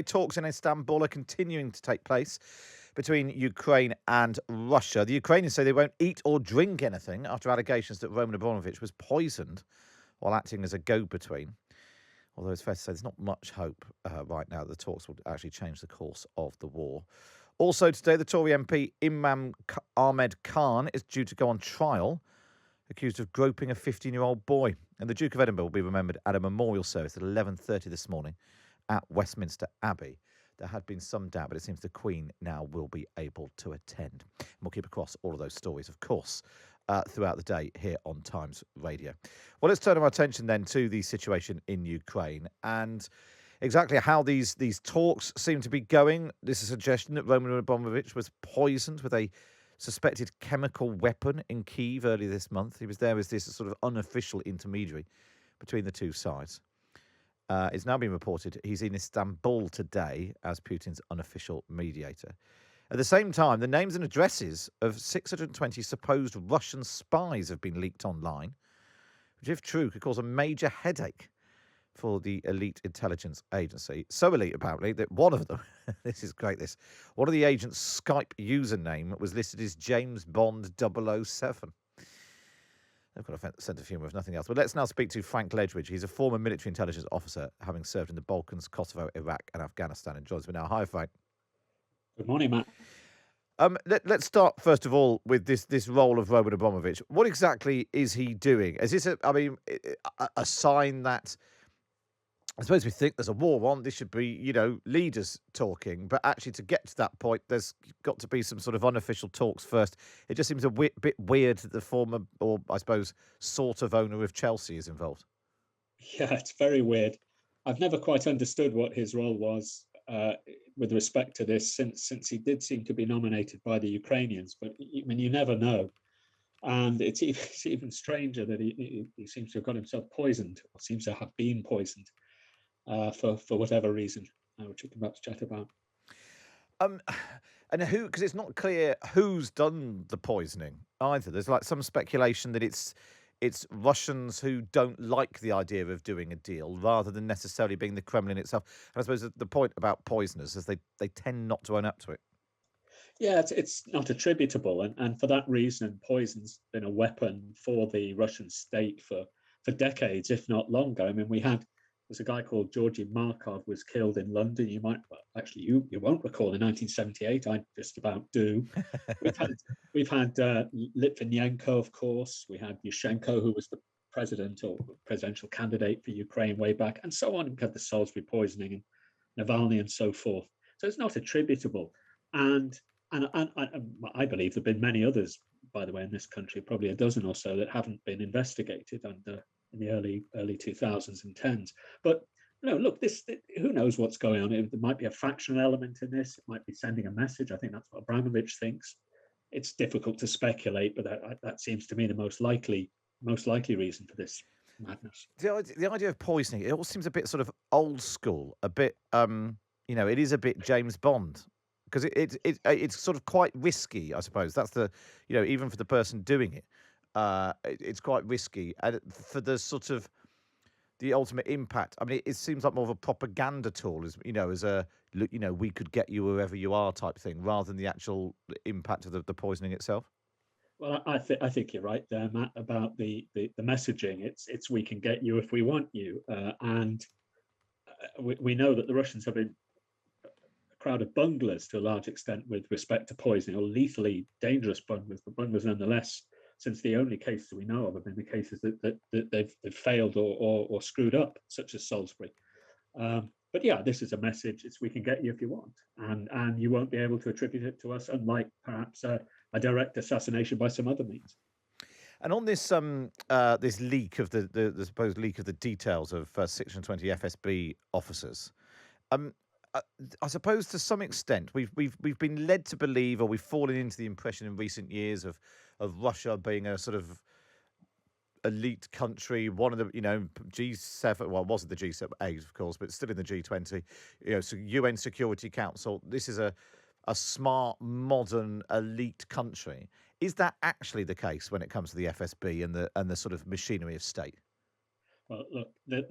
Talks in Istanbul are continuing to take place between Ukraine and Russia. The Ukrainians say they won't eat or drink anything after allegations that Roman Abramovich was poisoned while acting as a go-between. Although it's fair to say there's not much hope right now that the talks will actually change the course of the war. Also today, the Tory MP Ahmed Khan is due to go on trial, accused of groping a 15-year-old boy. And the Duke of Edinburgh will be remembered at a memorial service at 11:30 this morning at Westminster Abbey. There had been some doubt, but it seems the Queen now will be able to attend. And we'll keep across all of those stories, of course, throughout the day here on Times Radio. Well, let's turn our attention then to the situation in Ukraine and exactly how these talks seem to be going. There's a suggestion that Roman Abramovich was poisoned with a suspected chemical weapon in Kyiv earlier this month. He was there as this sort of unofficial intermediary between the two sides. It's now been reported he's in Istanbul today as Putin's unofficial mediator. At the same time, the names and addresses of 620 supposed Russian spies have been leaked online, which, if true, could cause a major headache for the elite intelligence agency. So elite, apparently, that one of them, this is great, one of the agents' Skype username was listed as James Bond 007. They've got a sense of humour, if nothing else. But let's now speak to Frank Ledwidge. He's a former military intelligence officer, having served in the Balkans, Kosovo, Iraq and Afghanistan, and joins me now. Hi, Frank. Good morning, Matt. Let's start, first of all, with this role of Roman Abramovich. What exactly is he doing? Is this, a sign that, I suppose we think there's a war on, this should be, leaders talking, but actually to get to that point, there's got to be some sort of unofficial talks first. It just seems a bit weird that the former, or I suppose, sort of owner of Chelsea is involved. Yeah, it's very weird. I've never quite understood what his role was with respect to this, since he did seem to be nominated by the Ukrainians, but I mean, you never know. And it's even stranger that he seems to have got himself poisoned, or seems to have been poisoned. For whatever reason, which we can perhaps chat about. And who? Because it's not clear who's done the poisoning either. There's like some speculation that it's Russians who don't like the idea of doing a deal, rather than necessarily being the Kremlin itself. And I suppose the point about poisoners is they tend not to own up to it. Yeah, it's not attributable, and for that reason, poison's been a weapon for the Russian state for decades, if not longer. I mean, there's a guy called Georgy Markov was killed in London. You won't recall, in 1978. I just about do. We've had Litvinenko, of course. We had Yushchenko, who was the president or presidential candidate for Ukraine way back, and so on. We had the Salisbury poisoning and Navalny and so forth. So it's not attributable. And I believe there've been many others, by the way, in this country, probably a dozen or so, that haven't been investigated in the early 2000s and 10s. But look, who knows what's going on? There might be a factional element in this. It might be sending a message. I think that's what Abramovich thinks. It's difficult to speculate, but that seems to me the most likely reason for this madness. The idea of poisoning, it all seems a bit sort of old school, a bit, it is a bit James Bond. Because it's sort of quite risky, I suppose. That's even for the person doing it. It's quite risky, and for the sort of the ultimate impact. I mean, it seems like more of a propaganda tool, as we could get you wherever you are type thing, rather than the actual impact of the poisoning itself. Well, I think you're right there, Matt, about the messaging. It's we can get you if we want you, and we know that the Russians have been a crowd of bunglers to a large extent with respect to poisoning, or lethally dangerous bunglers, but bunglers nonetheless, since the only cases we know of have been the cases that they've failed or screwed up, such as Salisbury. But yeah, this is a message. It's we can get you if you want, and you won't be able to attribute it to us, unlike perhaps a direct assassination by some other means. And on this this leak of the supposed leak of the details of 620 FSB officers, I suppose to some extent we've been led to believe, or we've fallen into the impression in recent years of Russia being a sort of elite country, one of the G7. Well, it wasn't the G7, of course, but still in the G20. So UN Security Council. This is a smart, modern, elite country. Is that actually the case when it comes to the FSB and the sort of machinery of state? Well, look,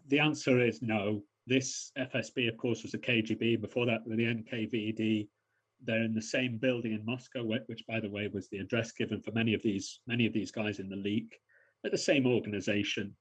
the answer is no. This FSB, of course, was the KGB. Before that, the NKVD. They're in the same building in Moscow, which, by the way, was the address given for many of these guys in the leak. They're the same organization,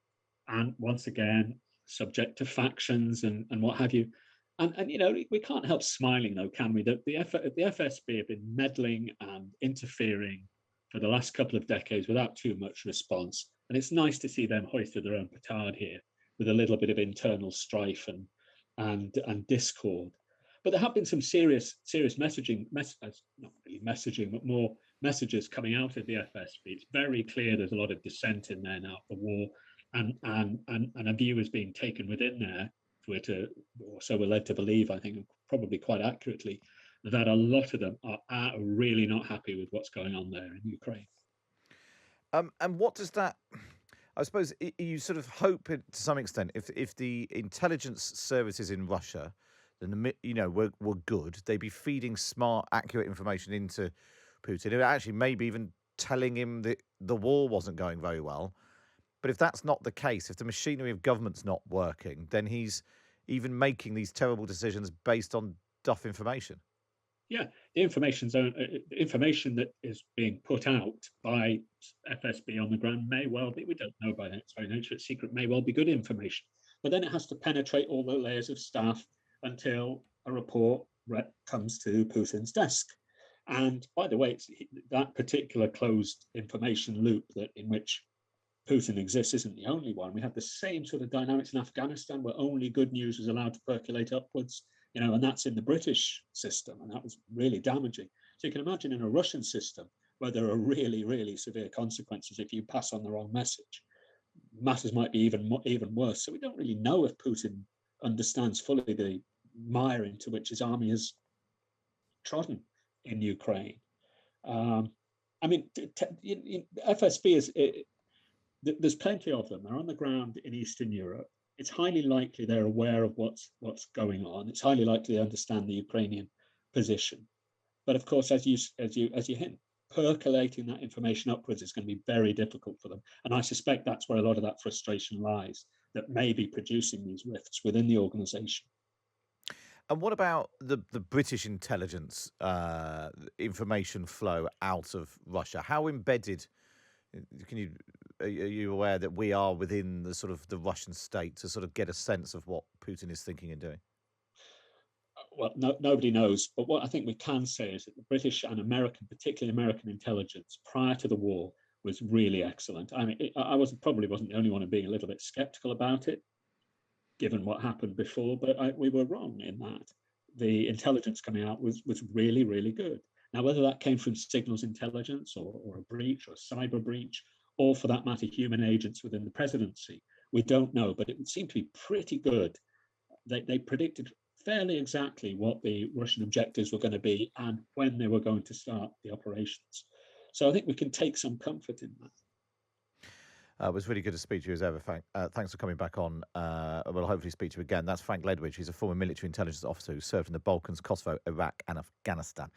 and once again, subject to factions and what have you. And you know, we can't help smiling, though, can we? That the FSB have been meddling and interfering for the last couple of decades without too much response. And it's nice to see them hoisted their own petard here with a little bit of internal strife and discord. But there have been some serious messaging, not really messaging, but more messages coming out of the FSB. It's very clear there's a lot of dissent in there now, the war, and a view is being taken within there, or so we're led to believe, I think, probably quite accurately, that a lot of them are really not happy with what's going on there in Ukraine. And what does that? I suppose you sort of hope, to some extent, if the intelligence services in Russia, then were good, they'd be feeding smart, accurate information into Putin, and actually maybe even telling him that the war wasn't going very well. But if that's not the case, if the machinery of government's not working, then he's even making these terrible decisions based on duff information. Yeah, the information that is being put out by FSB on the ground may well be, we don't know by its very nature, it's secret, may well be good information. But then it has to penetrate all the layers of staff until a report comes to Putin's desk. And by the way, it's that particular closed information loop in which Putin exists isn't the only one. We had the same sort of dynamics in Afghanistan, where only good news was allowed to percolate upwards, and that's in the British system, and that was really damaging. So you can imagine in a Russian system where there are really, really severe consequences if you pass on the wrong message. Matters might be even worse. So we don't really know if Putin understands fully the mire into which his army has trodden in Ukraine. FSB is. There's plenty of them. They're on the ground in Eastern Europe. It's highly likely they're aware of what's going on. It's highly likely they understand the Ukrainian position. But of course, as you hint, percolating that information upwards is going to be very difficult for them. And I suspect that's where a lot of that frustration lies, that may be producing these rifts within the organization. And what about the British intelligence information flow out of Russia? How embedded? Are you aware that we are within the sort of the Russian state to sort of get a sense of what Putin is thinking and doing? Well, nobody knows. But what I think we can say is that the British and American, particularly American intelligence, prior to the war, was really excellent. I mean, I probably wasn't the only one of being a little bit skeptical about it, given what happened before. But we were wrong in that. The intelligence coming out was really, really good. Now, whether that came from signals intelligence or a breach or a cyber breach, or for that matter, human agents within the presidency, we don't know, but it would seem to be pretty good. They predicted fairly exactly what the Russian objectives were going to be and when they were going to start the operations. So I think we can take some comfort in that. It was really good to speak to you as ever, Frank. Thanks for coming back on. We'll hopefully speak to you again. That's Frank Ledwidge. He's a former military intelligence officer who served in the Balkans, Kosovo, Iraq and Afghanistan.